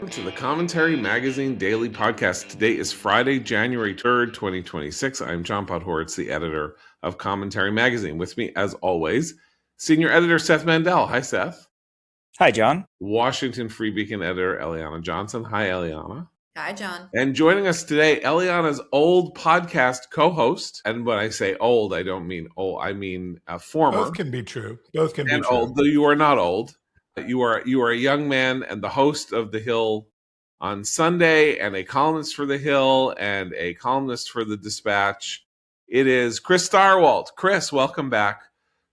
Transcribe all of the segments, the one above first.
To the Commentary Magazine Daily Podcast. Today is Friday, January 3rd, 2026. I'm John Podhoretz, the editor of Commentary Magazine. With me, as always, senior editor Seth Mandel. Hi, Seth. Hi, John. Washington Free Beacon editor Eliana Johnson. Hi, Eliana. Hi, John. And joining us today, Eliana's old podcast co-host. And when I say old, I don't mean old. I mean former. Both can be true. Both can be true. Old, though you are not old. You are a young man and the host of The Hill on Sunday, and a columnist for The Hill and a columnist for The Dispatch. It is Chris Stirewalt. Chris, welcome back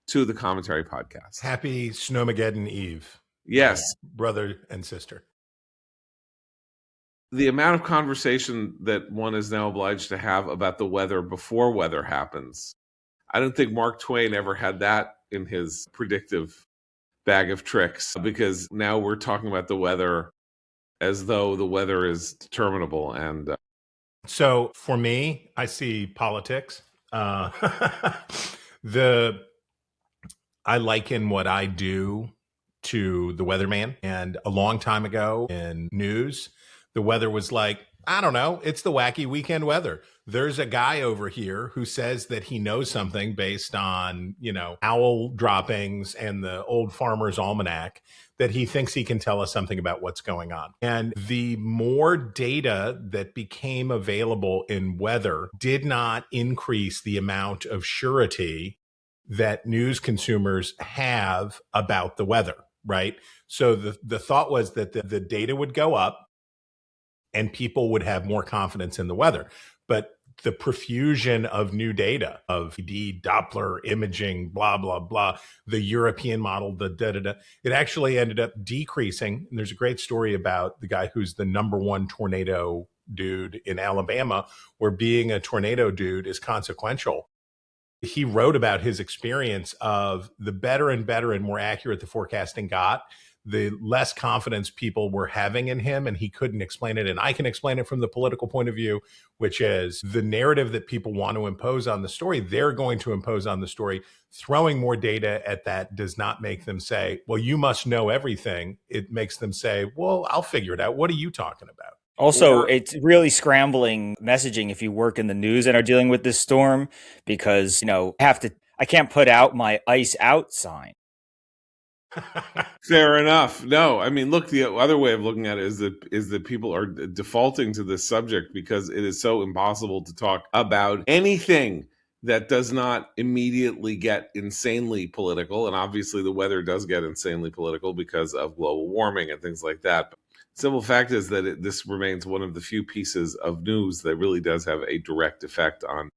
to the Commentary Podcast. Happy Snowmageddon Eve. Yes. Brother and sister. The amount of conversation that one is now obliged to have about the weather before weather happens. I don't think Mark Twain ever had that in his predictive bag of tricks, because now we're talking about the weather as though the weather is determinable. And so for me, I see politics. I liken what I do to the weatherman. And a long time ago in news, the weather was like, I don't know, it's the wacky weekend weather. There's a guy over here who says that he knows something based on, owl droppings and the old farmer's almanac, that he thinks he can tell us something about what's going on. And the more data that became available in weather did not increase the amount of surety that news consumers have about the weather, right? So the thought was that the data would go up and people would have more confidence in the weather. But the profusion of new data, of Doppler imaging, blah, blah, blah, the European model, the da-da-da, it actually ended up decreasing. And there's a great story about the guy who's the number one tornado dude in Alabama, where being a tornado dude is consequential. He wrote about his experience of the better and better and more accurate the forecasting got, the less confidence people were having in him, and he couldn't explain it. And I can explain it from the political point of view, which is the narrative that people want to impose on the story, they're going to impose on the story. Throwing more data at that does not make them say, well, you must know everything. It makes them say, well, I'll figure it out. What are you talking about? Also, it's really scrambling messaging if you work in the news and are dealing with this storm, because, I can't put out my ice out sign. Fair enough. No, I mean, look, the other way of looking at it is that people are defaulting to this subject because it is so impossible to talk about anything that does not immediately get insanely political. And obviously the weather does get insanely political because of global warming and things like that. But simple fact is that this remains one of the few pieces of news that really does have a direct effect on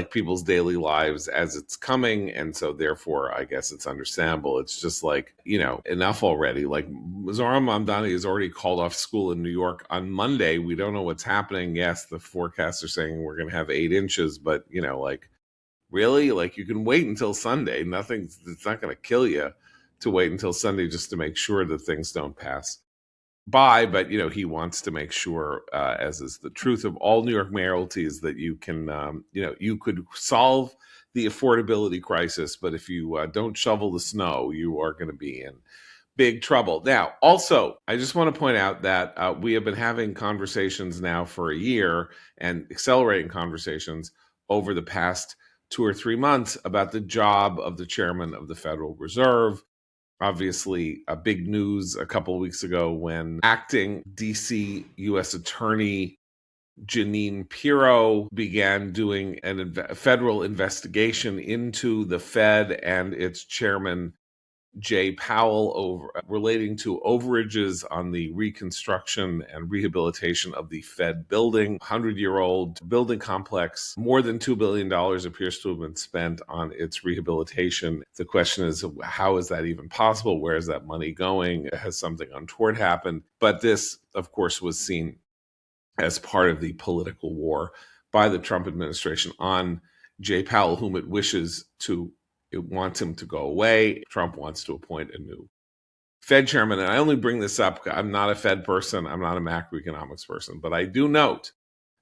people's daily lives as it's coming. And so therefore, I guess it's understandable. It's just enough already. Like Zohran Mamdani has already called off school in New York on Monday. We don't know what's happening. Yes, the forecasts are saying we're going to have 8 inches, but really? You can wait until Sunday. It's not going to kill you to wait until Sunday just to make sure that things don't pass by. But he wants to make sure, as is the truth of all New York mayoralties, that you can you could solve the affordability crisis, but if you don't shovel the snow, you are going to be in big trouble. Now, also, I just want to point out that we have been having conversations now for a year, and accelerating conversations over the past 2 or 3 months about the job of the chairman of the Federal Reserve. Obviously, a big news a couple of weeks ago when acting DC U.S. Attorney Jeanine Pirro began doing a federal investigation into the Fed and its chairman, Jay Powell, relating to overages on the reconstruction and rehabilitation of the Fed building, 100-year-old building complex. More than $2 billion appears to have been spent on its rehabilitation. The question is, how is that even possible? Where is that money going? Has something untoward happened? But this, of course, was seen as part of the political war by the Trump administration on Jay Powell, whom it wants him to go away. Trump wants to appoint a new Fed chairman. And I only bring this up, I'm not a Fed person, I'm not a macroeconomics person, but I do note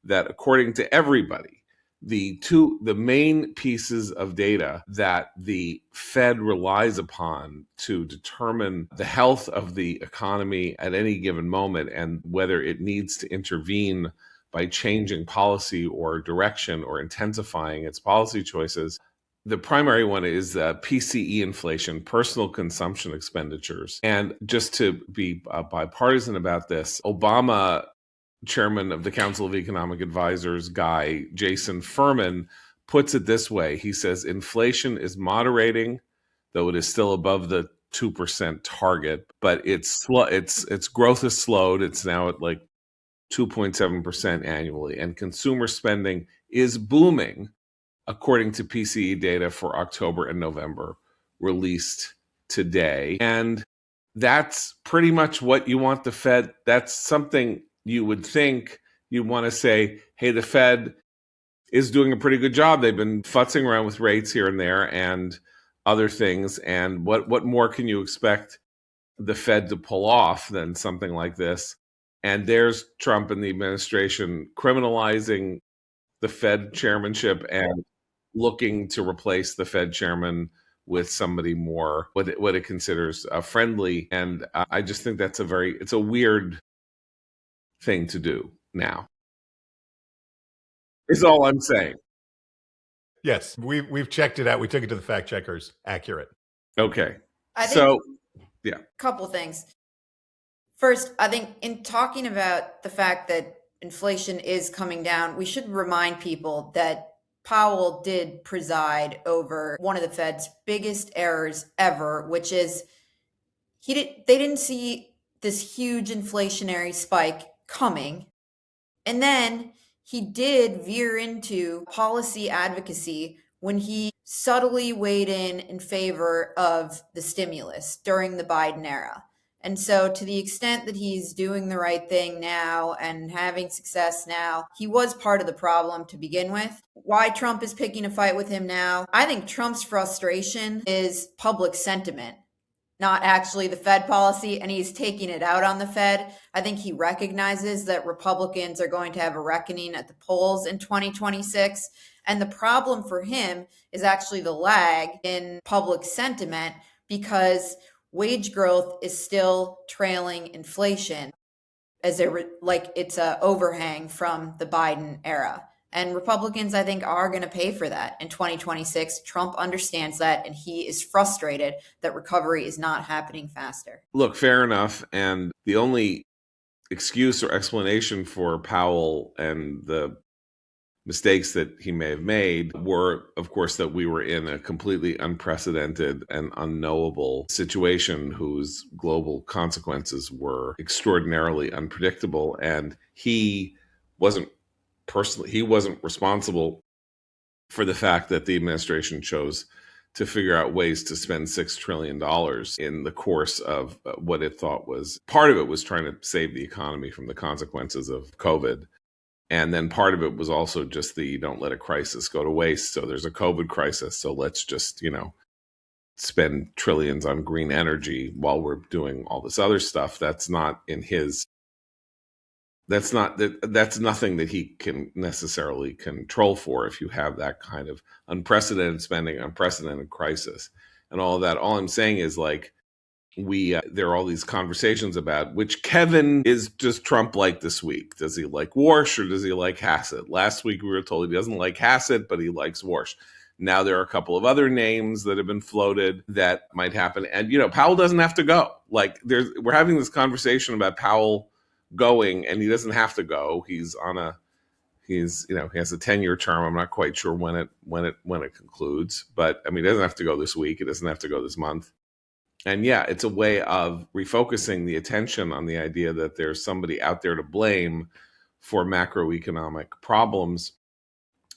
that according to everybody, the main pieces of data that the Fed relies upon to determine the health of the economy at any given moment and whether it needs to intervene by changing policy or direction or intensifying its policy choices. The primary one is PCE inflation, personal consumption expenditures. And just to be bipartisan about this, Obama chairman of the Council of Economic Advisors guy, Jason Furman, puts it this way. He says inflation is moderating, though it is still above the 2% target, but its growth has slowed. It's now at like 2.7% annually, and consumer spending is booming, according to PCE data for October and November released today. And that's pretty much what you want the Fed. That's something you would think you want to say, hey, the Fed is doing a pretty good job. They've been futzing around with rates here and there and other things. And what more can you expect the Fed to pull off than something like this? And there's Trump and the administration criminalizing the Fed chairmanship and looking to replace the Fed chairman with somebody more what it considers friendly. And I just think that's it's a weird thing to do now. Is all I'm saying. Yes, we've checked it out. We took it to the fact checkers. Accurate. Okay. I think So, yeah. a couple things. First, I think in talking about the fact that inflation is coming down, we should remind people that Powell did preside over one of the Fed's biggest errors ever, which is they didn't see this huge inflationary spike coming. And then he did veer into policy advocacy when he subtly weighed in favor of the stimulus during the Biden era. And so to the extent that he's doing the right thing now and having success now, he was part of the problem to begin with. Why Trump is picking a fight with him now? I think Trump's frustration is public sentiment, not actually the Fed policy, and he's taking it out on the Fed. I think he recognizes that Republicans are going to have a reckoning at the polls in 2026. And the problem for him is actually the lag in public sentiment, because wage growth is still trailing inflation as it's a overhang from the Biden era. And Republicans, I think, are going to pay for that in 2026. Trump understands that, and he is frustrated that recovery is not happening faster. Look, fair enough. And the only excuse or explanation for Powell and the mistakes that he may have made were, of course, that we were in a completely unprecedented and unknowable situation whose global consequences were extraordinarily unpredictable. And he wasn't responsible for the fact that the administration chose to figure out ways to spend $6 trillion in the course of what it thought was, part of it was trying to save the economy from the consequences of COVID. And then part of it was also just the don't let a crisis go to waste. So there's a COVID crisis. So let's just, spend trillions on green energy while we're doing all this other stuff. That's not in his, that's nothing that he can necessarily control for if you have that kind of unprecedented spending, unprecedented crisis and all of that. All I'm saying is there are all these conversations about which Kevin does Trump like this week? Does he like Warsh or does he like Hassett? Last week we were told he doesn't like Hassett, but he likes Warsh. Now there are a couple of other names that have been floated that might happen. And, Powell doesn't have to go. We're having this conversation about Powell going, and he doesn't have to go. He has a 10-year term. I'm not quite sure when it concludes, but he doesn't have to go this week. He doesn't have to go this month. And yeah, it's a way of refocusing the attention on the idea that there's somebody out there to blame for macroeconomic problems.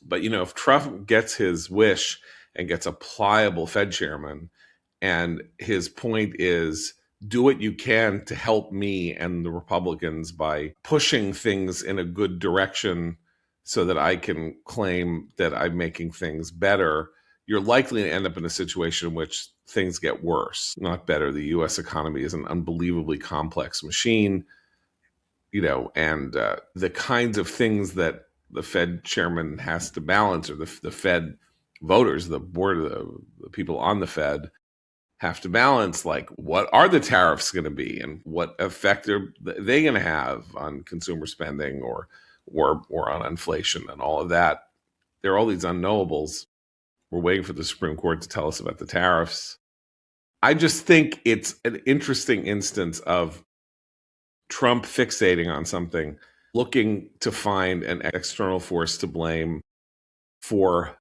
But, if Trump gets his wish and gets a pliable Fed chairman, and his point is do what you can to help me and the Republicans by pushing things in a good direction so that I can claim that I'm making things better, you're likely to end up in a situation in which things get worse, not better. The U.S. economy is an unbelievably complex machine, and the kinds of things that the Fed chairman has to balance, or the Fed voters, the board of the people on the Fed have to balance, like, what are the tariffs going to be and what effect are they going to have on consumer spending or on inflation and all of that. There are all these unknowables. We're waiting for the Supreme Court to tell us about the tariffs. I just think it's an interesting instance of Trump fixating on something, looking to find an external force to blame for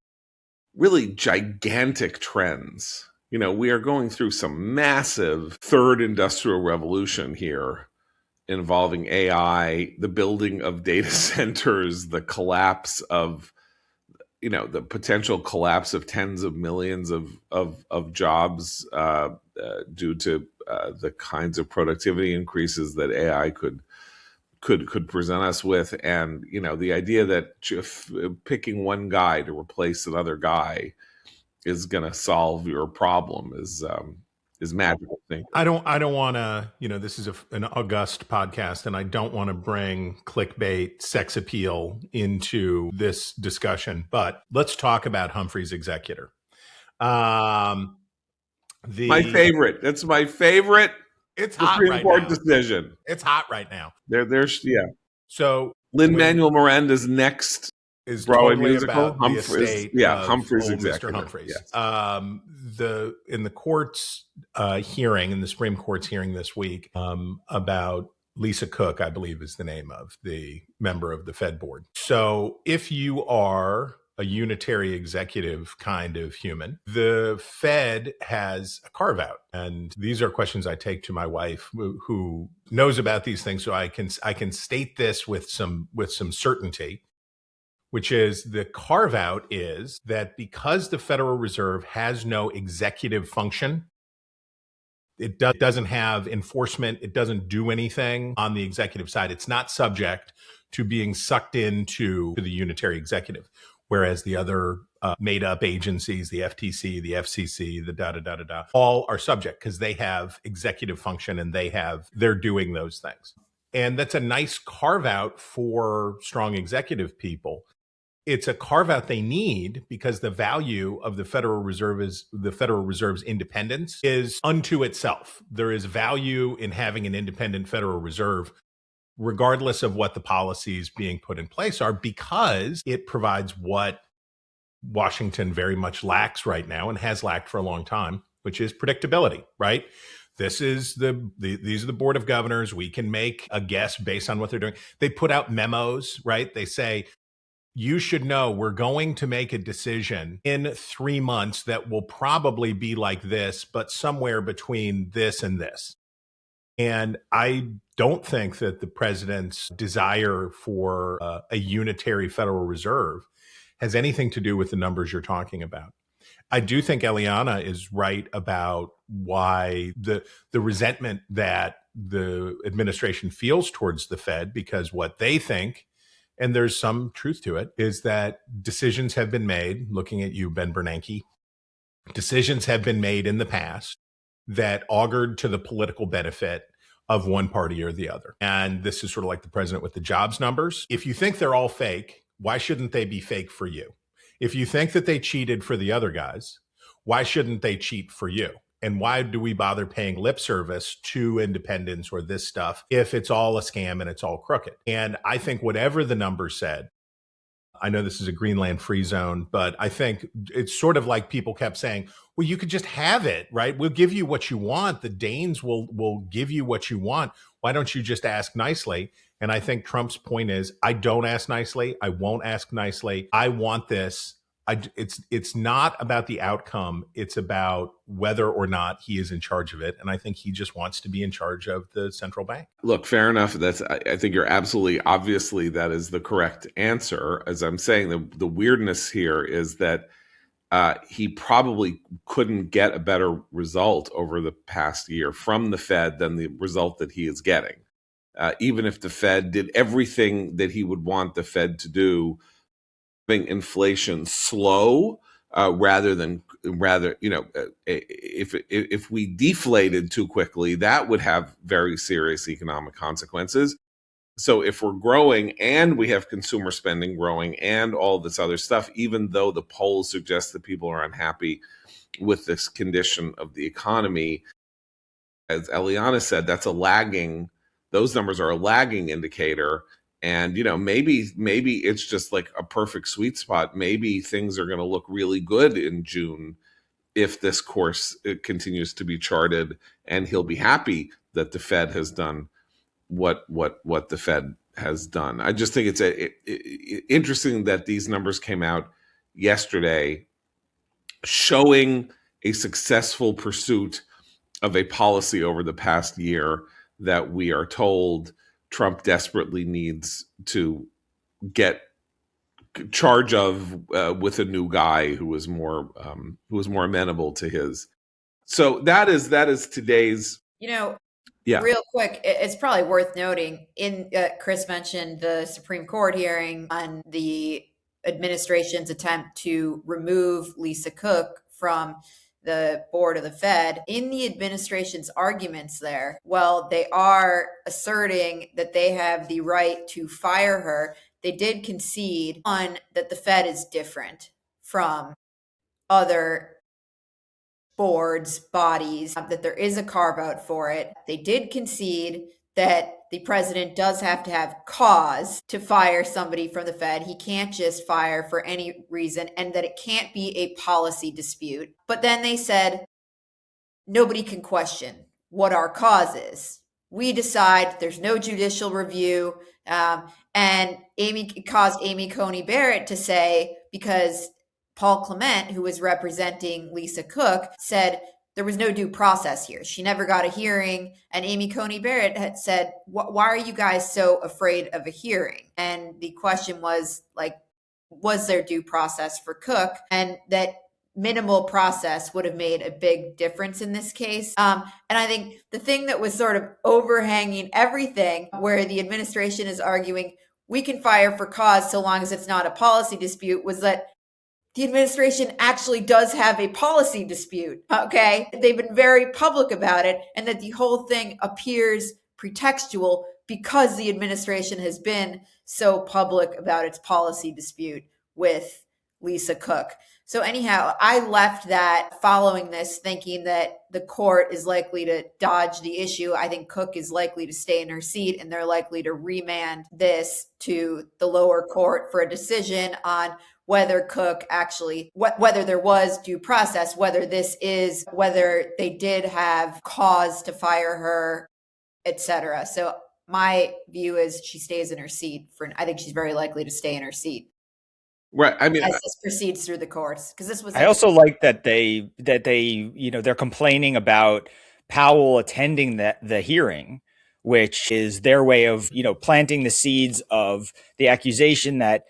really gigantic trends. You know, we are going through some massive third industrial revolution here involving AI, the building of data centers, the collapse of, the potential collapse of tens of millions of jobs due to the kinds of productivity increases that AI could present us with. And, the idea that picking one guy to replace another guy is going to solve your problem is magical thing. I don't want to, this is an august podcast, and I don't want to bring clickbait, sex appeal into this discussion, but let's talk about Humphrey's executor. My favorite. That's my favorite. It's hot Supreme right Court now. decision. It's hot right now. There's So Lin-Manuel Miranda's next is Broadway totally musical. about the estate of Humphrey's old executor. Mr. Humphreys. Yes. In the court's hearing, in the Supreme Court's hearing this week, about Lisa Cook, I believe is the name of the member of the Fed board. So if you are a unitary executive kind of human, the Fed has a carve out. And these are questions I take to my wife, who knows about these things. So I can state this with some certainty, which is the carve out is that because the Federal Reserve has no executive function, it doesn't have enforcement, it doesn't do anything on the executive side. It's not subject to being sucked into the unitary executive, whereas the other made up agencies, the FTC, the FCC, the all are subject because they have executive function and they're doing those things. And that's a nice carve out for strong executive people. It's a carve out they need because the value of the Federal Reserve's independence is unto itself. There is value in having an independent Federal Reserve, regardless of what the policies being put in place are, because it provides what Washington very much lacks right now and has lacked for a long time, which is predictability, right? This is these are the Board of Governors. We can make a guess based on what they're doing. They put out memos, right? They say, you should know we're going to make a decision in 3 months that will probably be like this, but somewhere between this and this. And I don't think that the president's desire for a unitary Federal Reserve has anything to do with the numbers you're talking about. I do think Eliana is right about why the resentment that the administration feels towards the Fed, because what they think, and there's some truth to it, is that decisions have been made, looking at you, Ben Bernanke, decisions have been made in the past that augured to the political benefit of one party or the other. And this is sort of like the president with the jobs numbers. If you think they're all fake, why shouldn't they be fake for you? If you think that they cheated for the other guys, why shouldn't they cheat for you? And why do we bother paying lip service to independence or this stuff if it's all a scam and it's all crooked? And I think whatever the numbers said, I know this is a Greenland free zone, but I think it's sort of like people kept saying, well, you could just have it, right? We'll give you what you want. The Danes will give you what you want. Why don't you just ask nicely? And I think Trump's point is, I don't ask nicely. I won't ask nicely. I want this. It's not about the outcome. It's about whether or not he is in charge of it. And I think he just wants to be in charge of the central bank. Look, fair enough. I think you're obviously that is the correct answer. As I'm saying, the weirdness here is that he probably couldn't get a better result over the past year from the Fed than the result that he is getting. Even if the Fed did everything that he would want the Fed to do, inflation slow if we deflated too quickly, that would have very serious economic consequences. So if we're growing and we have consumer spending growing and all this other stuff, even though the polls suggest that people are unhappy with this condition of the economy, as Eliana said, those numbers are a lagging indicator. And maybe it's just like a perfect sweet spot. Maybe things are going to look really good in June if this course continues to be charted, and he'll be happy that the Fed has done what the Fed has done. I just think it's interesting that these numbers came out yesterday showing a successful pursuit of a policy over the past year that we are told Trump desperately needs to get charge of with a new guy who was more amenable to his. So that is today's. Yeah. Real quick, it's probably worth noting. Chris mentioned the Supreme Court hearing on the administration's attempt to remove Lisa Cook from the board of the Fed. In the administration's arguments there, well, they are asserting that they have the right to fire her. They did concede on that the Fed is different from other boards, bodies, that there is a carve out for it. They did concede that the president does have to have cause to fire somebody from the Fed. He can't just fire for any reason, and that it can't be a policy dispute. But then they said, nobody can question what our cause is. We decide, there's no judicial review. And it caused Amy Coney Barrett to say, because Paul Clement, who was representing Lisa Cook, said there was no due process here. She never got a hearing. And Amy Coney Barrett had said, why are you guys so afraid of a hearing? And the question was, like, was there due process for Cook? And that minimal process would have made a big difference in this case. And I think the thing that was sort of overhanging everything, where the administration is arguing we can fire for cause so long as it's not a policy dispute, was that the administration actually does have a policy dispute. Okay. They've been very public about it, and that the whole thing appears pretextual because the administration has been so public about its policy dispute with Lisa Cook. So anyhow, I left that following this thinking that the court is likely to dodge the issue. I think Cook is likely to stay in her seat, and they're likely to remand this to the lower court for a decision on whether Cook actually, whether there was due process, whether they did have cause to fire her, etc. So my view is she stays in her seat I think she's very likely to stay in her seat. Right. I mean, as this proceeds through the courts, because this was. I also like that they they're complaining about Powell attending the hearing, which is their way of planting the seeds of the accusation that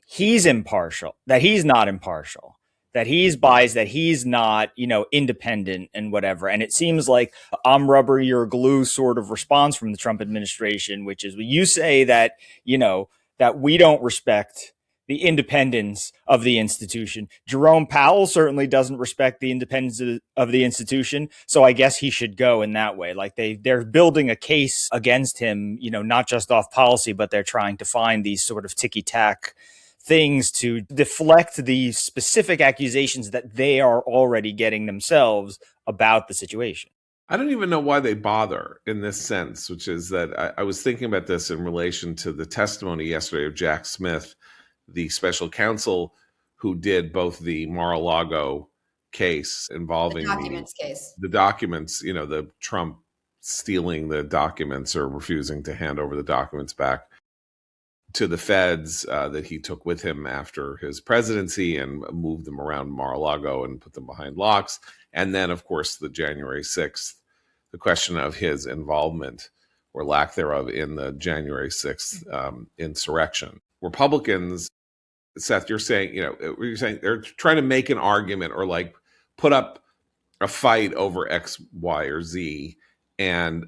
he's impartial, that he's not impartial, that he's biased, that he's not, independent and whatever. And it seems like I'm rubber, you're glue sort of response from the Trump administration, which is you say that, that we don't respect the independence of the institution. Jerome Powell certainly doesn't respect the independence of the institution. So I guess he should go in that way. Like they're building a case against him, not just off policy, but they're trying to find these sort of ticky-tack things to deflect the specific accusations that they are already getting themselves about the situation. I don't even know why they bother in this sense, which is that I was thinking about this in relation to the testimony yesterday of Jack Smith, the special counsel who did both the Mar-a-Lago case involving the documents, the Trump stealing the documents or refusing to hand over the documents back to the feds that he took with him after his presidency and moved them around Mar-a-Lago and put them behind locks. And then, of course, the January 6th, the question of his involvement or lack thereof in the January 6th insurrection. Republicans, Seth, you're saying they're trying to make an argument or like put up a fight over X, Y, or Z, and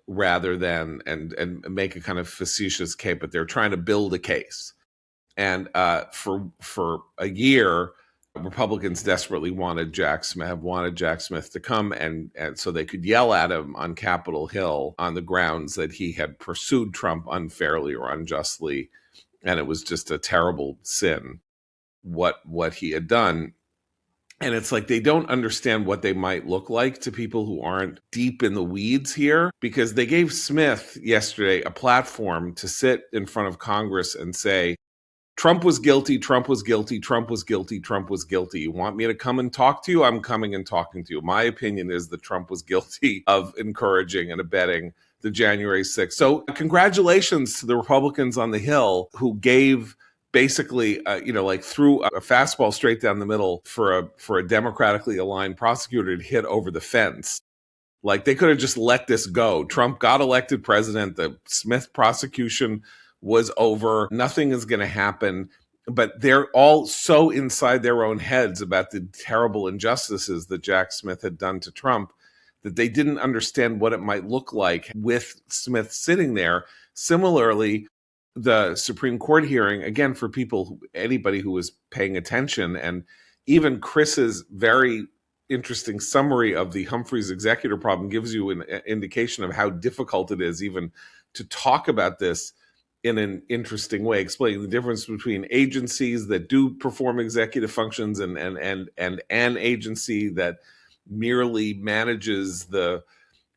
rather than and make a kind of facetious case, but they're trying to build a case. And for a year, Republicans desperately wanted Jack Smith to come and so they could yell at him on Capitol Hill on the grounds that he had pursued Trump unfairly or unjustly, and it was just a terrible sin what he had done. And it's like they don't understand what they might look like to people who aren't deep in the weeds here, because they gave Smith yesterday a platform to sit in front of Congress and say, Trump was guilty, Trump was guilty, Trump was guilty, Trump was guilty. You want me to come and talk to you? I'm coming and talking to you. My opinion is that Trump was guilty of encouraging and abetting the January 6th. So congratulations to the Republicans on the Hill who gave basically, like threw a fastball straight down the middle for a democratically aligned prosecutor to hit over the fence. Like they could have just let this go. Trump got elected president. The Smith prosecution was over. Nothing is going to happen. But they're all so inside their own heads about the terrible injustices that Jack Smith had done to Trump that they didn't understand what it might look like with Smith sitting there. Similarly, the Supreme Court hearing, again, for anybody who was paying attention, and even Chris's very interesting summary of the Humphreys executor problem gives you an indication of how difficult it is even to talk about this in an interesting way, explaining the difference between agencies that do perform executive functions and an agency that merely manages the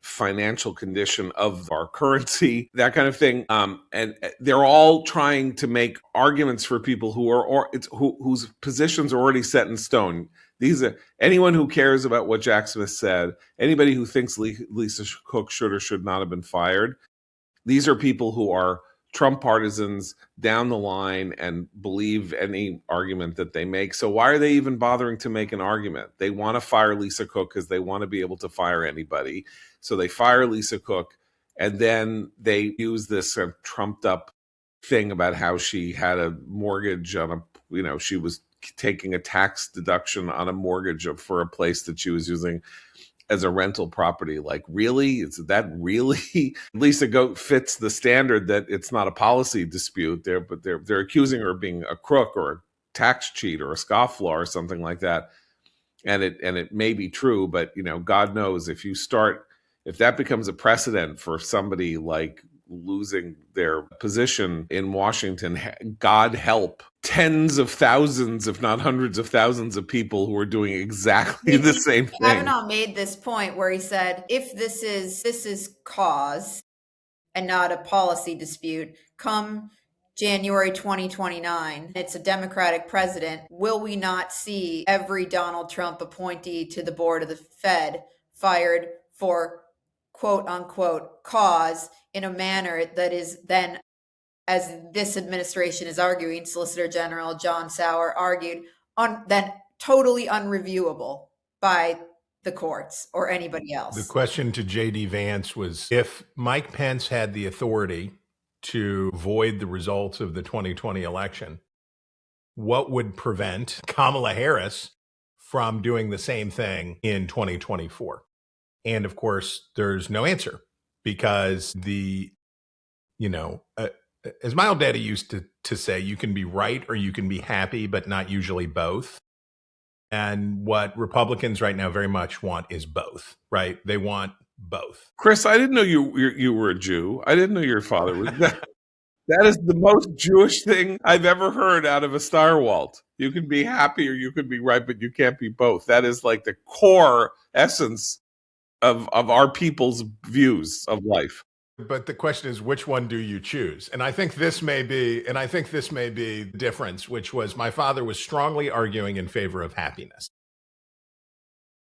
financial condition of our currency, that kind of thing. And they're all trying to make arguments for people whose positions are already set in stone. These are anyone who cares about what Jack Smith said, anybody who thinks Lisa Cook should or should not have been fired. These are people who are Trump partisans down the line and believe any argument that they make. So why are they even bothering to make an argument? They want to fire Lisa Cook because they want to be able to fire anybody. So they fire Lisa Cook, and then they use this trumped up thing about how she had a mortgage on she was taking a tax deduction on a mortgage for a place that she was using as a rental property. Like, really? Is that really? Lisa fits the standard that it's not a policy dispute there, but they're accusing her of being a crook or a tax cheat or a scofflaw or something like that. And it may be true, but God knows if that becomes a precedent for somebody like losing their position in Washington, God help tens of thousands, if not hundreds of thousands of people who are doing exactly the same thing. Kavanaugh made this point where he said, if this is cause and not a policy dispute, come January 2029, it's a Democratic president, will we not see every Donald Trump appointee to the board of the Fed fired for quote unquote cause in a manner that is then, as this administration is arguing, Solicitor General John Sauer argued, then totally unreviewable by the courts or anybody else. The question to J.D. Vance was, if Mike Pence had the authority to void the results of the 2020 election, what would prevent Kamala Harris from doing the same thing in 2024? And of course, there's no answer, because as my old daddy used to say, you can be right or you can be happy, but not usually both. And what Republicans right now very much want is both, right? They want both. Chris, I didn't know you were a Jew. I didn't know your father was. That is the most Jewish thing I've ever heard out of a Stirewalt. You can be happy or you can be right, but you can't be both. That is like the core essence of our people's views of life. But the question is, which one do you choose? And I think this may be the difference, which was my father was strongly arguing in favor of happiness.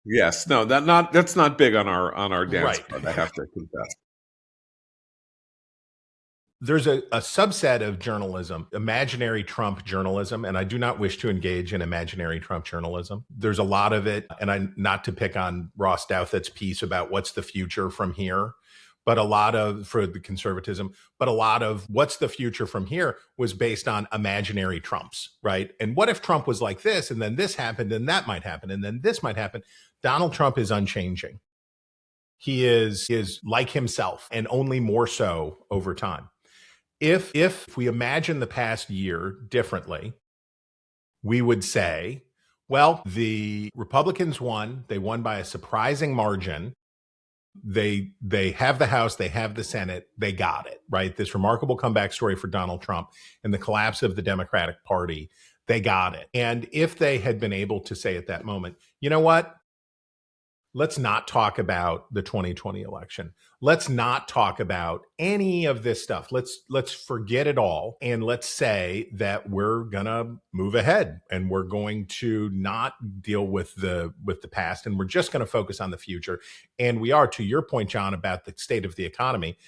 Yes, no, that's not big on our dance right. Part, I have to confess. There's a subset of journalism, imaginary Trump journalism, and I do not wish to engage in imaginary Trump journalism. There's a lot of it, and not to pick on Ross Douthat's piece about what's the future from here, but a lot of, for the conservatism, but a lot of what's the future from here was based on imaginary Trumps, right? And what if Trump was like this, and then this happened, and that might happen, and then this might happen? Donald Trump is unchanging. He is like himself, and only more so over time. If we imagine the past year differently, we would say, Well, the Republicans won. They won by a surprising margin. They have the House, they have the Senate, they got it, right? This remarkable comeback story for Donald Trump and the collapse of the Democratic Party, they got it. And if they had been able to say at that moment, you know what? Let's not talk about the 2020 election. Let's not talk about any of this stuff. Let's forget it all. And let's say that we're going to move ahead and we're going to not deal with the past, and we're just going to focus on the future. And we are, to your point, John, about the state of the economy.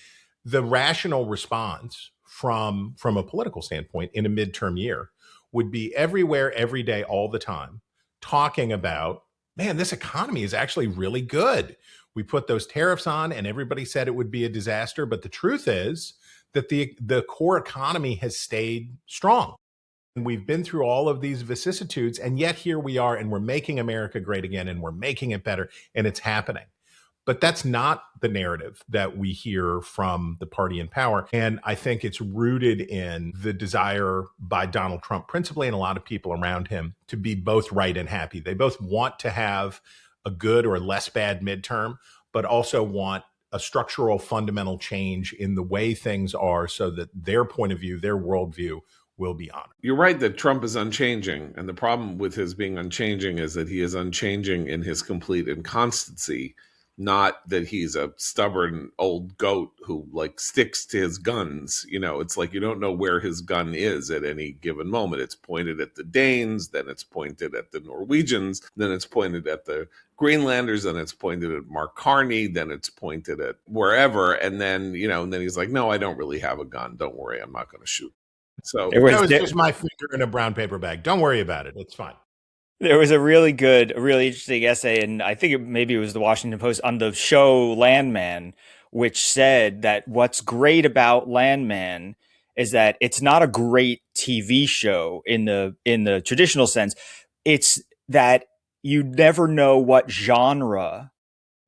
The rational response from a political standpoint in a midterm year would be everywhere, every day, all the time, talking about, man, this economy is actually really good. We put those tariffs on and everybody said it would be a disaster. But the truth is that the core economy has stayed strong. And we've been through all of these vicissitudes. And yet here we are, and we're making America great again, and we're making it better, and it's happening. But that's not the narrative that we hear from the party in power. And I think it's rooted in the desire by Donald Trump, principally, and a lot of people around him, to be both right and happy. They both want to have a good or less bad midterm, but also want a structural fundamental change in the way things are so that their point of view, their worldview, will be honored. You're right that Trump is unchanging. And the problem with his being unchanging is that he is unchanging in his complete inconstancy. Not that he's a stubborn old goat who like sticks to his guns. You know, it's like you don't know where his gun is at any given moment. It's pointed at the Danes, then it's pointed at the Norwegians, then it's pointed at the Greenlanders, then it's pointed at Mark Carney, then it's pointed at wherever. And then, you know, and then he's like, no, I don't really have a gun. Don't worry, I'm not going to shoot. So that was just my finger in a brown paper bag. Don't worry about it. It's fine. There was a really interesting essay, and I think maybe it was the Washington Post, on the show Landman, which said that what's great about Landman is that it's not a great TV show in the traditional sense. It's that you never know what genre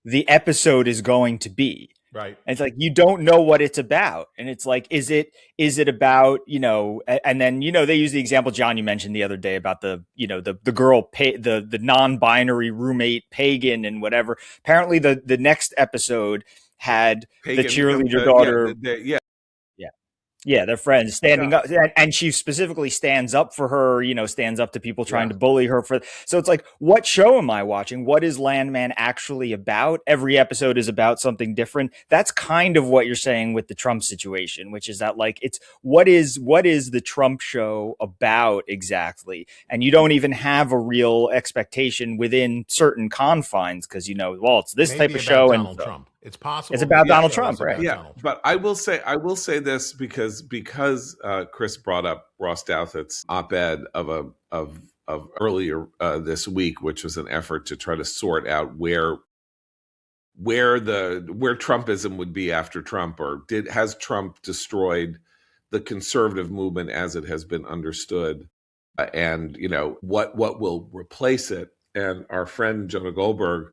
the episode is going to be. Right. And it's like, you don't know what it's about. And it's like, is it about, you know, and then, you know, they use the example, John, you mentioned the other day about the, you know, the girl, the non-binary roommate pagan and whatever. Apparently the next episode had pagan, the cheerleader daughter. Yeah, they're friends standing up, and she specifically stands up for her, you know, stands up to people trying to bully her so it's like, what show am I watching? What is Landman actually about? Every episode is about something different. That's kind of what you're saying with the Trump situation, which is that, like, it's what is the Trump show about exactly? And you don't even have a real expectation within certain confines, because, you know, well, it's this type of show. Donald Trump. It's possible. It's about Donald Trump, right? Yeah, but I will say this because Chris brought up Ross Douthat's op-ed of earlier this week, which was an effort to try to sort out where Trumpism would be after Trump, or has Trump destroyed the conservative movement as it has been understood, and, you know, what will replace it. And our friend Jonah Goldberg,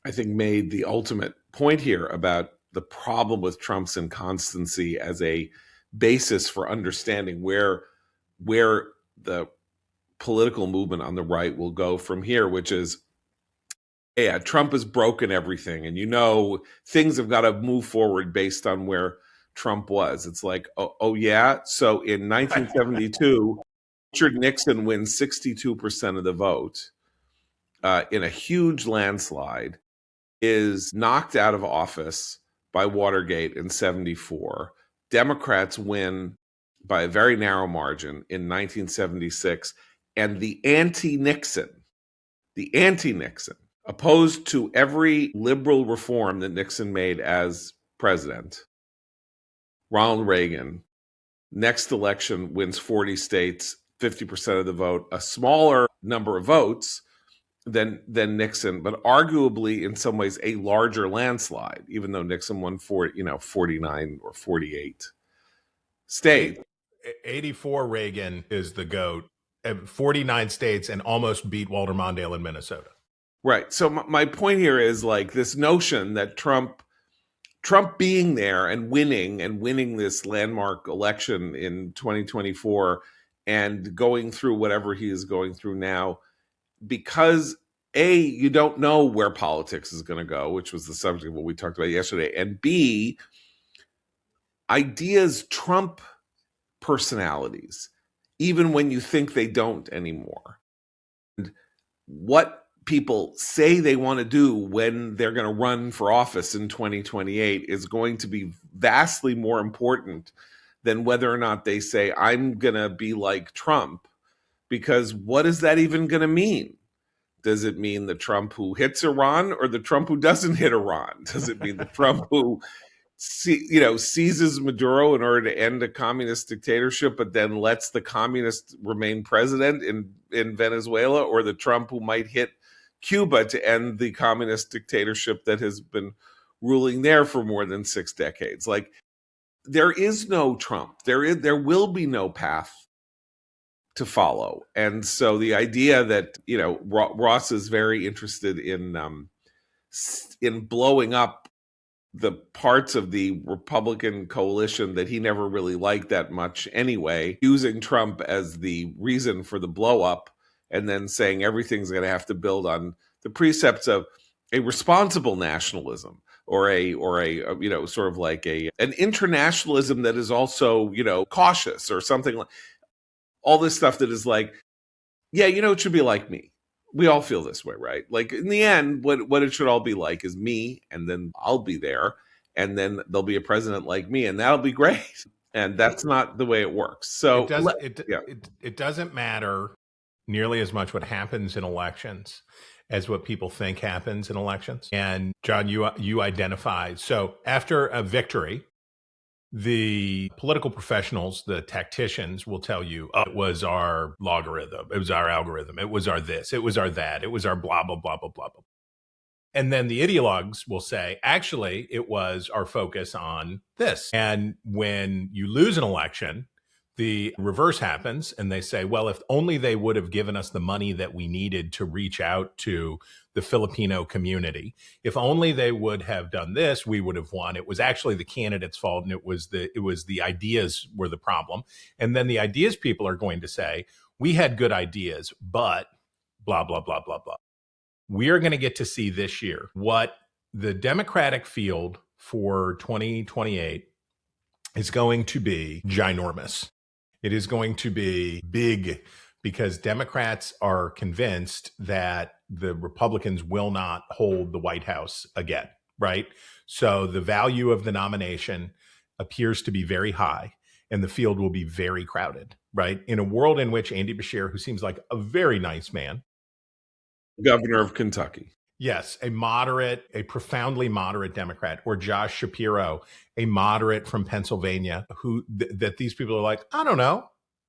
I think, made the ultimate point here about the problem with Trump's inconstancy as a basis for understanding where the political movement on the right will go from here, which is, yeah, Trump has broken everything. And, you know, things have got to move forward based on where Trump was. It's like, oh yeah. So in 1972, Richard Nixon wins 62% of the vote in a huge landslide, is knocked out of office by Watergate in 74. Democrats win by a very narrow margin in 1976. And the anti-Nixon, opposed to every liberal reform that Nixon made as president, Ronald Reagan, next election wins 40 states, 50% of the vote, a smaller number of votes than Nixon, but arguably in some ways a larger landslide, even though Nixon won 49 or 48 states. 84 Reagan is the GOAT, 49 states, and almost beat Walter Mondale in Minnesota. Right. So my point here is, like, this notion that Trump being there and winning this landmark election in 2024 and going through whatever he is going through now, because you don't know where politics is going to go, which was the subject of what we talked about yesterday, and B, ideas trump personalities, even when you think they don't anymore. And what people say they want to do when they're going to run for office in 2028 is going to be vastly more important than whether or not they say, I'm going to be like Trump, because what is that even going to mean? Does it mean the Trump who hits Iran or the Trump who doesn't hit Iran? Does it mean the Trump who seizes Maduro in order to end a communist dictatorship, but then lets the communist remain president in Venezuela, or the Trump who might hit Cuba to end the communist dictatorship that has been ruling there for more than 6 decades? Like, there is no Trump. There will be no path to follow. And so the idea that, Ross is very interested in blowing up the parts of the Republican coalition that he never really liked that much anyway, using Trump as the reason for the blow up, and then saying everything's going to have to build on the precepts of a responsible nationalism, or a sort of like an internationalism that is also, cautious, or something like all this stuff that is like, yeah, it should be like me. We all feel this way, right? Like, in the end, what it should all be like is me, and then I'll be there, and then there'll be a president like me, and that'll be great. And that's not the way it works. So it doesn't matter nearly as much what happens in elections as what people think happens in elections. And John, you identify. So after a victory, the political professionals, the tacticians, will tell you, oh, it was our logarithm, it was our algorithm, it was our this, it was our that, it was our blah, blah, blah, blah, blah, blah. And then the ideologues will say, actually, it was our focus on this. And when you lose an election, the reverse happens, and they say, well, if only they would have given us the money that we needed to reach out to the Filipino community. If only they would have done this, we would have won. It was actually the candidate's fault, and it was the ideas were the problem. And then the ideas people are going to say, we had good ideas, but blah, blah, blah, blah, blah. We are going to get to see this year what the Democratic field for 2028 is going to be ginormous. It is going to be big, because Democrats are convinced that the Republicans will not hold the White House again, right? So the value of the nomination appears to be very high, and the field will be very crowded, right? In a world in which Andy Beshear, who seems like a very nice man, governor of Kentucky. Yes, a profoundly moderate Democrat, or Josh Shapiro, a moderate from Pennsylvania, who that these people are like, I don't know,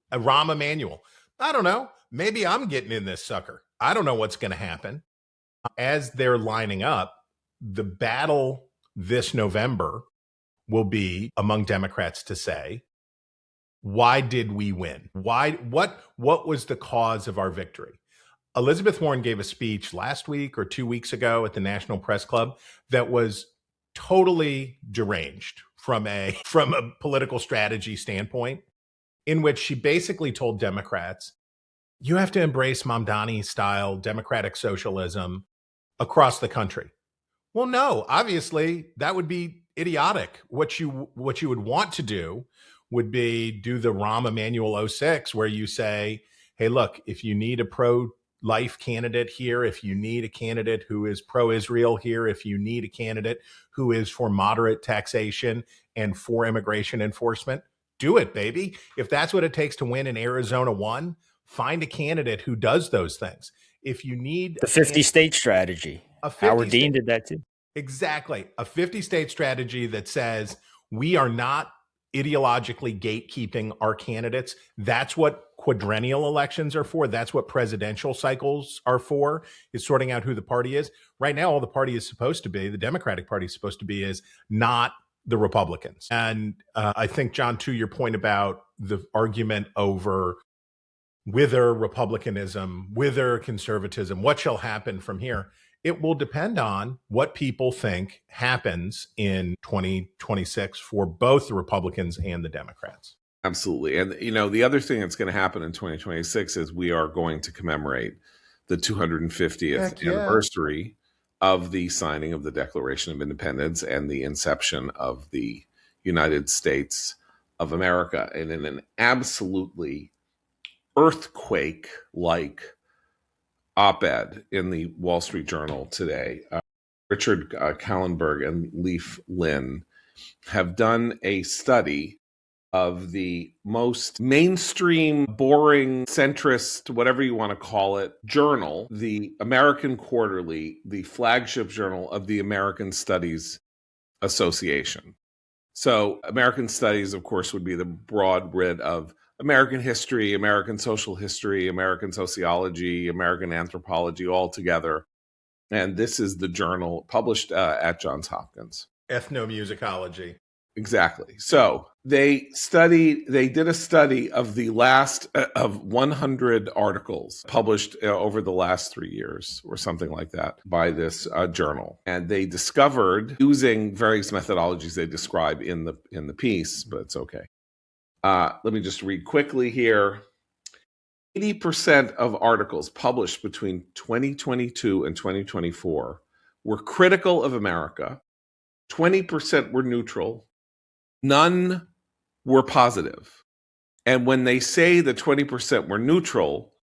a Rahm Emanuel, I don't know, maybe I'm getting in this sucker. I don't know what's going to happen. As they're lining up, the battle this November will be among Democrats to say, why did we win? What was the cause of our victory? Elizabeth Warren gave a speech last week or 2 weeks ago at the National Press Club that was totally deranged from a political strategy standpoint, in which she basically told Democrats, you have to embrace Mamdani style democratic socialism across the country. Well, no, obviously that would be idiotic. What you would want to do would be do the Rahm Emanuel 06, where you say, hey, look, if you need a pro-life candidate here, if you need a candidate who is pro-Israel here, if you need a candidate who is for moderate taxation and for immigration enforcement, do it, baby. If that's what it takes to win in Arizona 1, find a candidate who does those things. If you need the 50-state strategy, Howard Dean did that too. Exactly. A 50-state strategy that says we are not ideologically gatekeeping our candidates. That's what quadrennial elections are for. That's what presidential cycles are for, is sorting out who the party is. Right now, all the party is supposed to be, the Democratic Party is supposed to be, is not the Republicans. And I think, John, to your point about the argument over whether republicanism, whether conservatism, what shall happen from here, it will depend on what people think happens in 2026 for both the Republicans and the Democrats. Absolutely. And, the other thing that's going to happen in 2026 is we are going to commemorate the 250th Heck yeah. anniversary of the signing of the Declaration of Independence and the inception of the United States of America. And in an absolutely earthquake-like op-ed in the Wall Street Journal today, Richard Kallenberg and Leif Lynn have done a study of the most mainstream, boring, centrist, whatever you want to call it, journal, the American Quarterly, the flagship journal of the American Studies Association. So American Studies, of course, would be the broad writ of American history, American social history, American sociology, American anthropology all together. And this is the journal published at Johns Hopkins. Ethnomusicology. Exactly. So they did a study of the last of 100 articles published over the last 3 years or something like that by this journal. And they discovered, using various methodologies they describe in the piece, but it's okay. Let me just read quickly here. 80% of articles published between 2022 and 2024 were critical of America. 20% were neutral. None were positive. And when they say the 20% were neutral,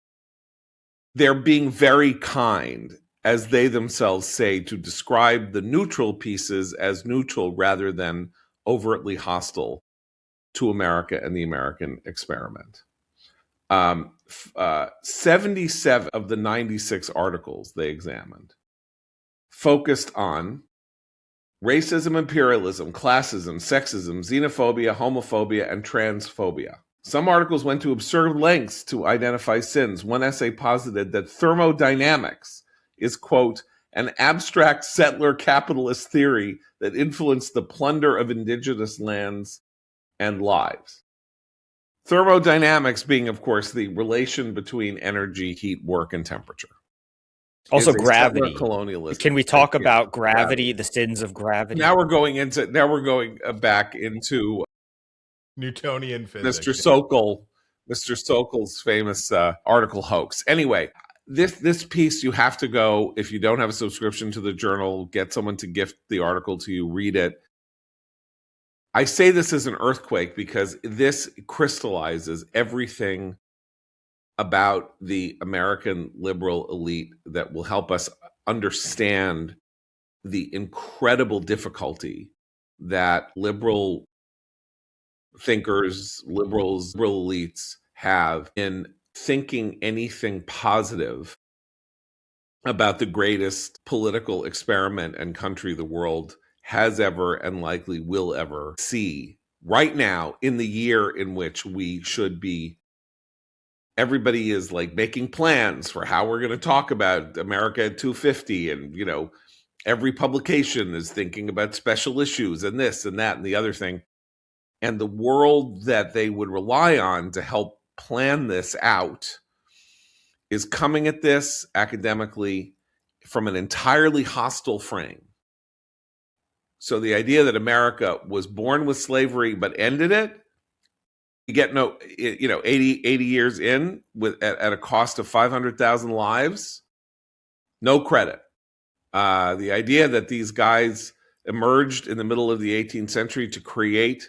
they're being very kind, as they themselves say, to describe the neutral pieces as neutral rather than overtly hostile to America and the American experiment. 77 of the 96 articles they examined focused on racism, imperialism, classism, sexism, xenophobia, homophobia, and transphobia. Some articles went to absurd lengths to identify sins. One essay posited that thermodynamics is, quote, an abstract settler capitalist theory that influenced the plunder of indigenous lands and lives. Thermodynamics being, of course, the relation between energy, heat, work, and temperature. Also gravity. Colonialism. Can we talk about gravity, the sins of gravity? Now we're going back into Newtonian physics. Mr. Sokol's famous article hoax. Anyway, this piece, you have to go, if you don't have a subscription to the journal, get someone to gift the article to you, read it. I say this as an earthquake because this crystallizes everything about the American liberal elite that will help us understand the incredible difficulty that liberal thinkers, liberal elites have in thinking anything positive about the greatest political experiment and country the world has ever and likely will ever see right now, in the year in which we should be. Everybody is like making plans for how we're going to talk about America at 250. And, every publication is thinking about special issues and this and that and the other thing. And the world that they would rely on to help plan this out is coming at this academically from an entirely hostile frame. So the idea that America was born with slavery but ended it, you get 80 years in at a cost of 500,000 lives, no credit. The idea that these guys emerged in the middle of the 18th century to create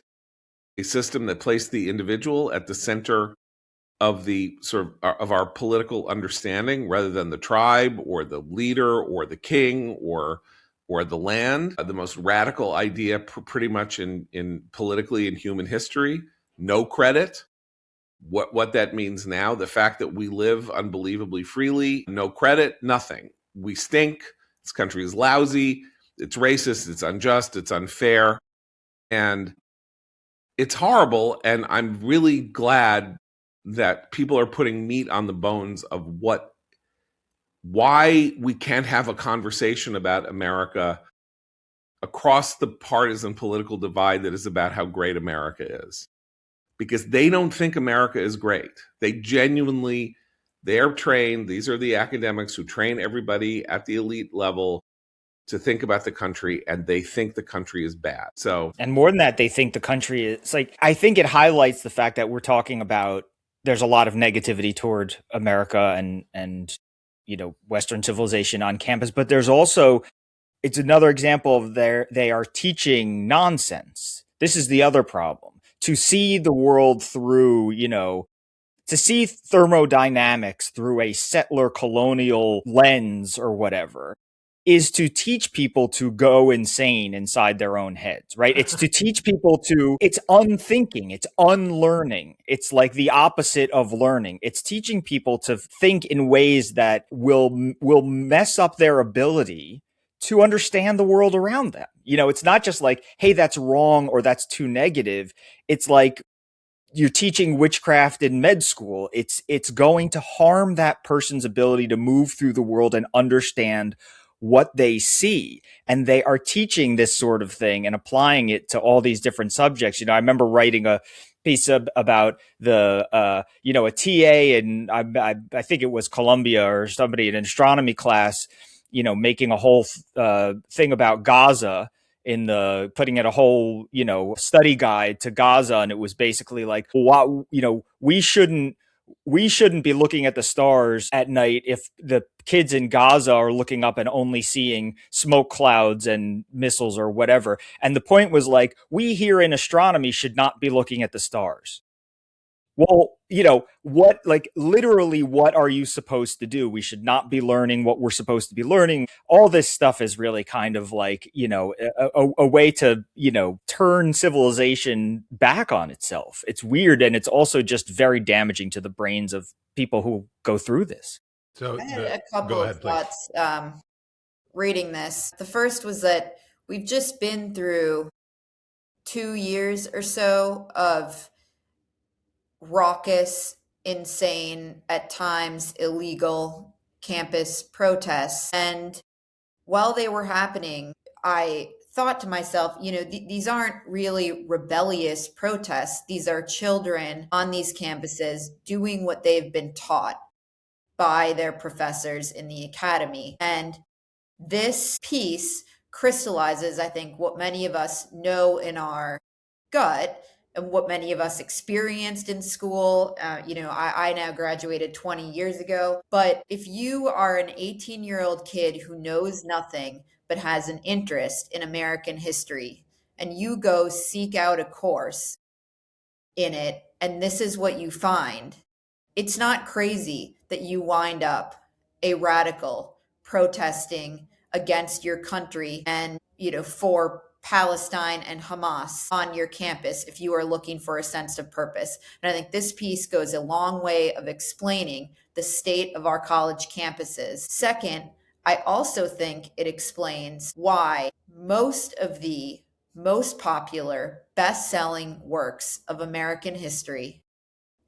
a system that placed the individual at the center of the of our political understanding rather than the tribe or the leader or the king or the land, the most radical idea pretty much in politically in human history. No credit. What that means now, the fact that we live unbelievably freely, no credit, nothing. We stink. This country is lousy. It's racist. It's unjust. It's unfair. And it's horrible. And I'm really glad that people are putting meat on the bones of why we can't have a conversation about America across the partisan political divide that is about how great America is. Because they don't think America is great. They're trained. These are the academics who train everybody at the elite level to think about the country, and they think the country is bad. And more than that, they think the country is I think it highlights the fact that we're talking about there's a lot of negativity toward America and Western civilization on campus. But there's also, it's another example of they are teaching nonsense. This is the other problem. To see the world through, to see thermodynamics through a settler colonial lens or whatever is to teach people to go insane inside their own heads, right? It's to teach people it's unthinking, it's unlearning. It's like the opposite of learning. It's teaching people to think in ways that will mess up their ability to understand the world around them. It's not just like, hey, that's wrong or that's too negative. It's like, you're teaching witchcraft in med school. It's going to harm that person's ability to move through the world and understand what they see. And they are teaching this sort of thing and applying it to all these different subjects. I remember writing a piece about a TA, and I think it was Columbia or somebody in an astronomy class, making a whole thing about Gaza, putting in a whole, study guide to Gaza. And it was basically like, wow, we shouldn't be looking at the stars at night if the kids in Gaza are looking up and only seeing smoke clouds and missiles or whatever. And the point was like, we here in astronomy should not be looking at the stars. Well, literally, what are you supposed to do? We should not be learning what we're supposed to be learning. All this stuff is really kind of like, a way to, turn civilization back on itself. It's weird. And it's also just very damaging to the brains of people who go through this. So I had a couple of thoughts reading this. The first was that we've just been through 2 years or so of raucous, insane, at times illegal campus protests. And while they were happening, I thought to myself, these aren't really rebellious protests. These are children on these campuses doing what they've been taught by their professors in the academy. And this piece crystallizes, I think, what many of us know in our gut and what many of us experienced in school. I now graduated 20 years ago. But if you are an 18-year-old kid who knows nothing but has an interest in American history, and you go seek out a course in it, and this is what you find, it's not crazy that you wind up a radical protesting against your country and, for Palestine and Hamas on your campus if you are looking for a sense of purpose. And I think this piece goes a long way of explaining the state of our college campuses. Second, I also think it explains why most of the most popular, best-selling works of American history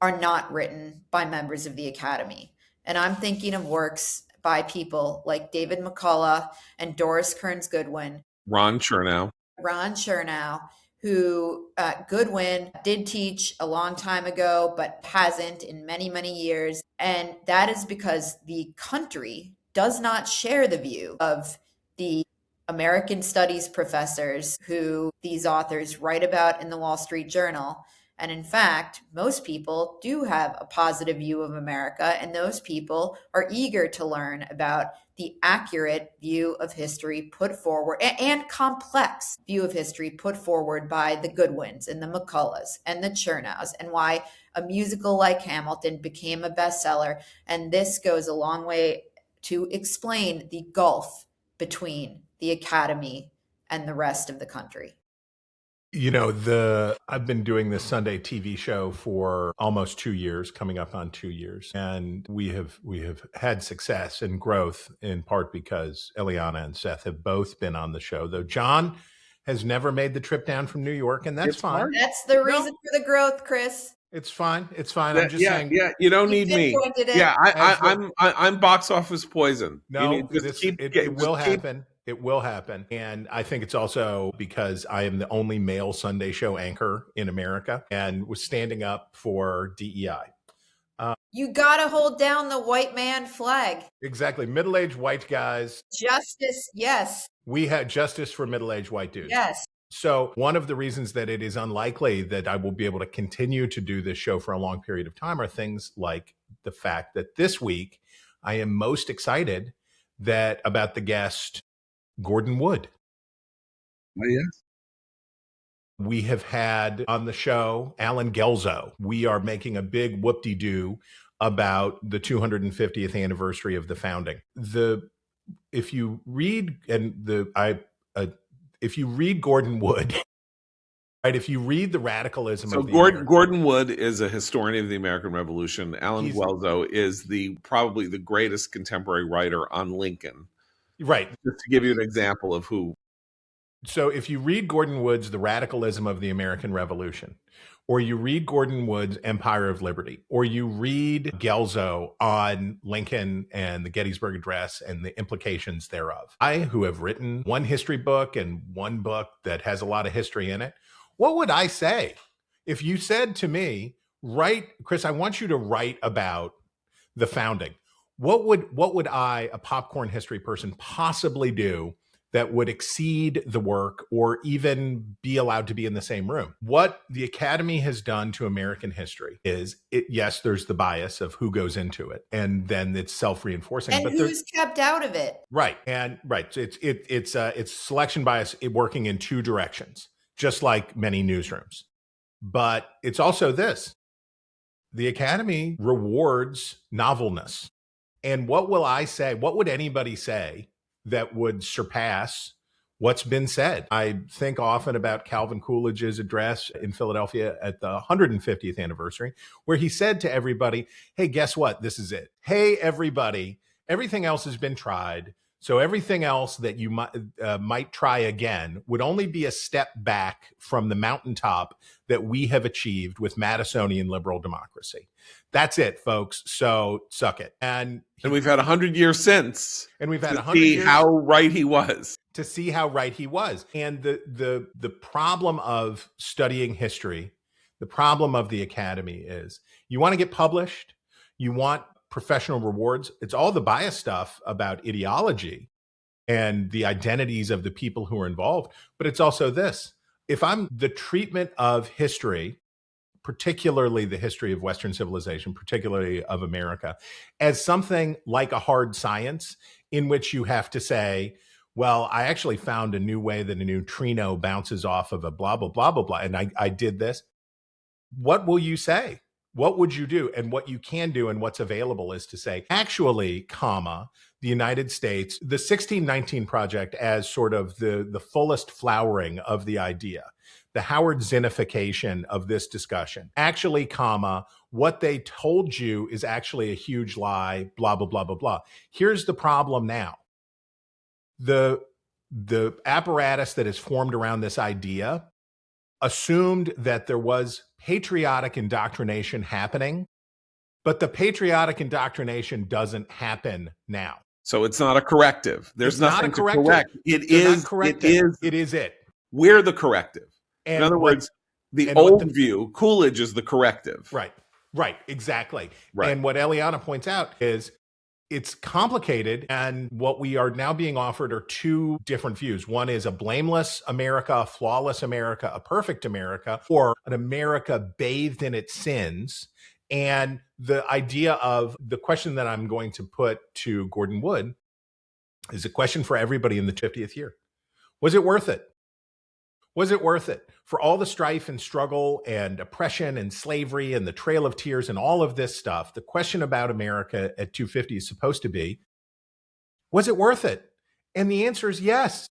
are not written by members of the Academy. And I'm thinking of works by people like David McCullough and Doris Kearns Goodwin. Ron Chernow, who Goodwin did teach a long time ago, but hasn't in many, many years. And that is because the country does not share the view of the American studies professors who these authors write about in the Wall Street Journal. And in fact, most people do have a positive view of America, and those people are eager to learn about the accurate view of history put forward and complex view of history put forward by the Goodwins and the McCulloughs and the Chernows, and why a musical like Hamilton became a bestseller. And this goes a long way to explain the gulf between the Academy and the rest of the country. I've been doing this Sunday TV show for almost 2 years, coming up on 2 years. And we have had success and growth in part because Eliana and Seth have both been on the show, though John has never made the trip down from New York, and that's fine. That's the reason for the growth, Chris. It's fine. It's fine. I'm just saying. Yeah, you don't need me. Yeah, I'm box office poison. No, it will happen. It will happen. And I think it's also because I am the only male Sunday show anchor in America and was standing up for DEI. You got to hold down the white man flag. Exactly. Middle-aged white guys. Justice, yes. We had justice for middle-aged white dudes. Yes. So one of the reasons that it is unlikely that I will be able to continue to do this show for a long period of time are things like the fact that this week I am most excited about the guest, Gordon Wood. Oh, yes. We have had on the show Alan Gelzo. We are making a big whoop-de-doo about the 250th anniversary of the founding. If you read Gordon Wood, right? If you read the radicalism So of the Gordon Wood is a historian of the American Revolution. Alan Guelzo is probably the greatest contemporary writer on Lincoln. Right. Just to give you an example of who. So if you read Gordon Wood's The Radicalism of the American Revolution, or you read Gordon Wood's Empire of Liberty, or you read Gelzo on Lincoln and the Gettysburg Address and the implications thereof, I, who have written one history book and one book that has a lot of history in it, what would I say if you said to me, Chris, I want you to write about the founding? What would I, a popcorn history person, possibly do that would exceed the work or even be allowed to be in the same room? What the Academy has done to American history is, yes, there's the bias of who goes into it, and then it's self-reinforcing. And who's kept out of it? Right. So it's selection bias working in two directions, just like many newsrooms. But it's also this: the Academy rewards novelness. And what will I say? What would anybody say that would surpass what's been said? I think often about Calvin Coolidge's address in Philadelphia at the 150th anniversary, where he said to everybody, hey, guess what? This is it. Hey, everybody, everything else has been tried. So everything else that you might try again would only be a step back from the mountaintop that we have achieved with Madisonian liberal democracy. That's it, folks. So suck it. And we've had 100 years since. And we've had 100 years years how right he was. To see how right he was. And the problem of studying history, the problem of the Academy is you want to get published, you want professional rewards. It's all the bias stuff about ideology and the identities of the people who are involved. But it's also this: if I'm the treatment of history, particularly the history of Western civilization, particularly of America, as something like a hard science in which you have to say, well, I actually found a new way that a neutrino bounces off of a blah, blah, blah, blah, blah, and I did this. What will you say? What would you do? And what you can do and what's available is to say, actually, the United States, the 1619 Project as sort of the fullest flowering of the idea, the Howard Zinnification of this discussion. Actually, what they told you is actually a huge lie, blah, blah, blah, blah, blah. Here's the problem now. The apparatus that is formed around this idea assumed that there was patriotic indoctrination happening, but the patriotic indoctrination doesn't happen now. So it's not a corrective. There's nothing to correct. It is it. We're the corrective. And in other words, the old view, Coolidge is the corrective. Right, exactly. Right. And what Eliana points out is it's complicated, and what we are now being offered are two different views. One is a blameless America, a flawless America, a perfect America, or an America bathed in its sins. And the idea of the question that I'm going to put to Gordon Wood is a question for everybody in the 50th year. Was it worth it? Was it worth it for all the strife and struggle and oppression and slavery and the Trail of Tears and all of this stuff? The question about America at 250 is supposed to be, was it worth it? And the answer is yes.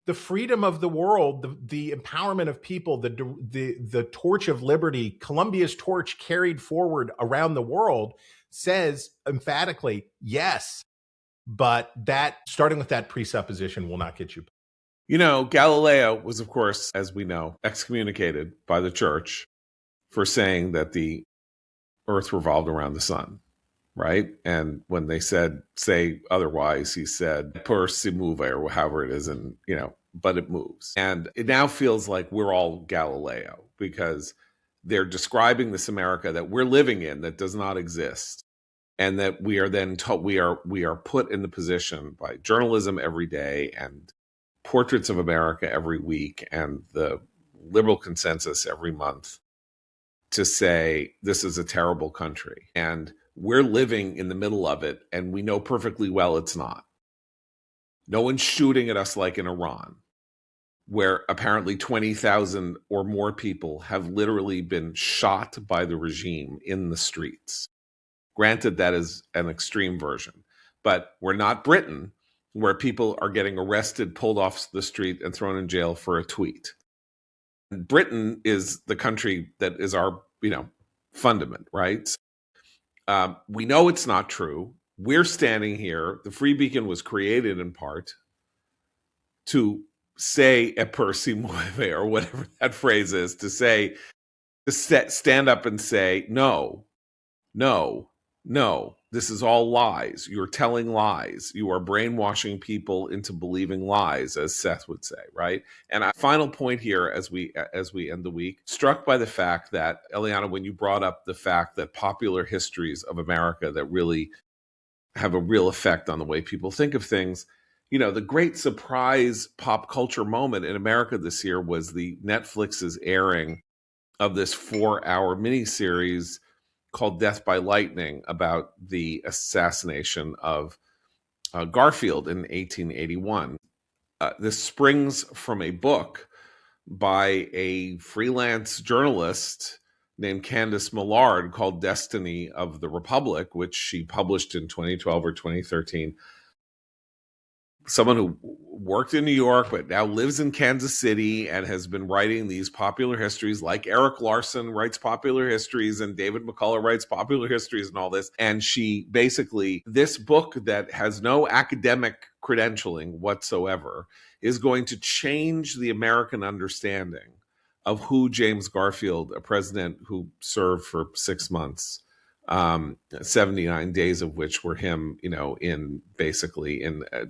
The freedom of the world, the empowerment of people, the torch of liberty, Columbia's torch carried forward around the world says emphatically yes. But that, starting with that presupposition, will not get you. You know, Galileo was, of course, as we know, excommunicated by the church for saying that the earth revolved around the sun, right? And when they say otherwise, he said, per si move, or however it is, and, but it moves. And it now feels like we're all Galileo because they're describing this America that we're living in that does not exist. And that we are then told, we are put in the position by journalism every day and portraits of America every week and the liberal consensus every month to say this is a terrible country. And we're living in the middle of it, and we know perfectly well it's not. No one's shooting at us like in Iran, where apparently 20,000 or more people have literally been shot by the regime in the streets. Granted, that is an extreme version, but we're not Britain, where people are getting arrested, pulled off the street, and thrown in jail for a tweet. Britain is the country that is our, fundament, right? We know it's not true. We're standing here. The Free Beacon was created in part to say a per si muove, or whatever that phrase is, to stand up and say, no, this is all lies. You're telling lies. You are brainwashing people into believing lies, as Seth would say, right? And a final point here as we end the week, struck by the fact that, Eliana, when you brought up the fact that popular histories of America that really have a real effect on the way people think of things, the great surprise pop culture moment in America this year was the Netflix's airing of this 4-hour miniseries called Death by Lightning about the assassination of Garfield in 1881. This springs from a book by a freelance journalist named Candace Millard called Destiny of the Republic, which she published in 2012 or 2013. Someone who worked in New York but now lives in Kansas City and has been writing these popular histories, like Eric Larson writes popular histories and David McCullough writes popular histories and all this. And she basically, this book that has no academic credentialing whatsoever is going to change the American understanding of who James Garfield, a president who served for 6 months, 79 days of which were him, in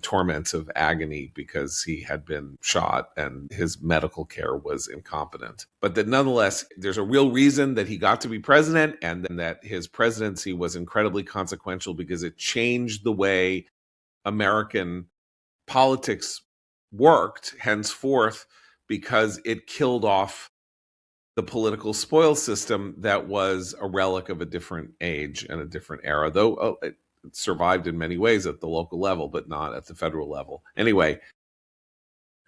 torments of agony because he had been shot and his medical care was incompetent. But that nonetheless, there's a real reason that he got to be president, and that his presidency was incredibly consequential because it changed the way American politics worked henceforth, because it killed off the political spoil system that was a relic of a different age and a different era, though it survived in many ways at the local level, but not at the federal level. Anyway.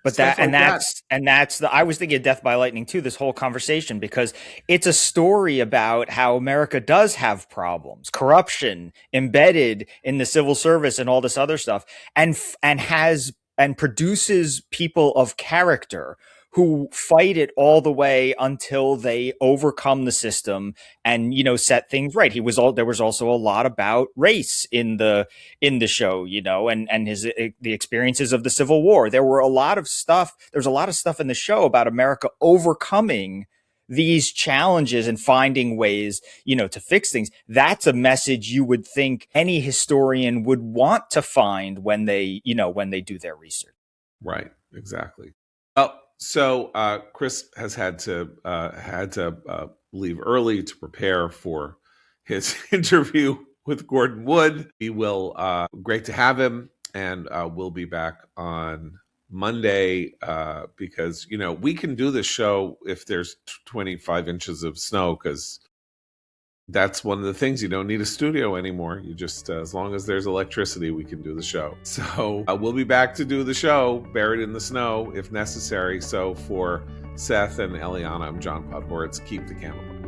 But I was thinking of Death by Lightning too, this whole conversation, because it's a story about how America does have problems, corruption embedded in the civil service and all this other stuff, and produces people of character who fight it all the way until they overcome the system and, set things right. There was also a lot about race in the show, and the experiences of the Civil War. There was a lot of stuff in the show about America overcoming these challenges and finding ways, to fix things. That's a message you would think any historian would want to find when they do their research. Right. Exactly. Well, so Chris has had to leave early to prepare for his interview with Gordon Wood. He will, great to have him, and we'll be back on Monday because, we can do this show if there's 25 inches of snow, because that's one of the things. You don't need a studio anymore. You just, as long as there's electricity, we can do the show. So we'll be back to do the show buried in the snow if necessary. So for Seth and Eliana, I'm John Podhoretz. Keep the candle burning.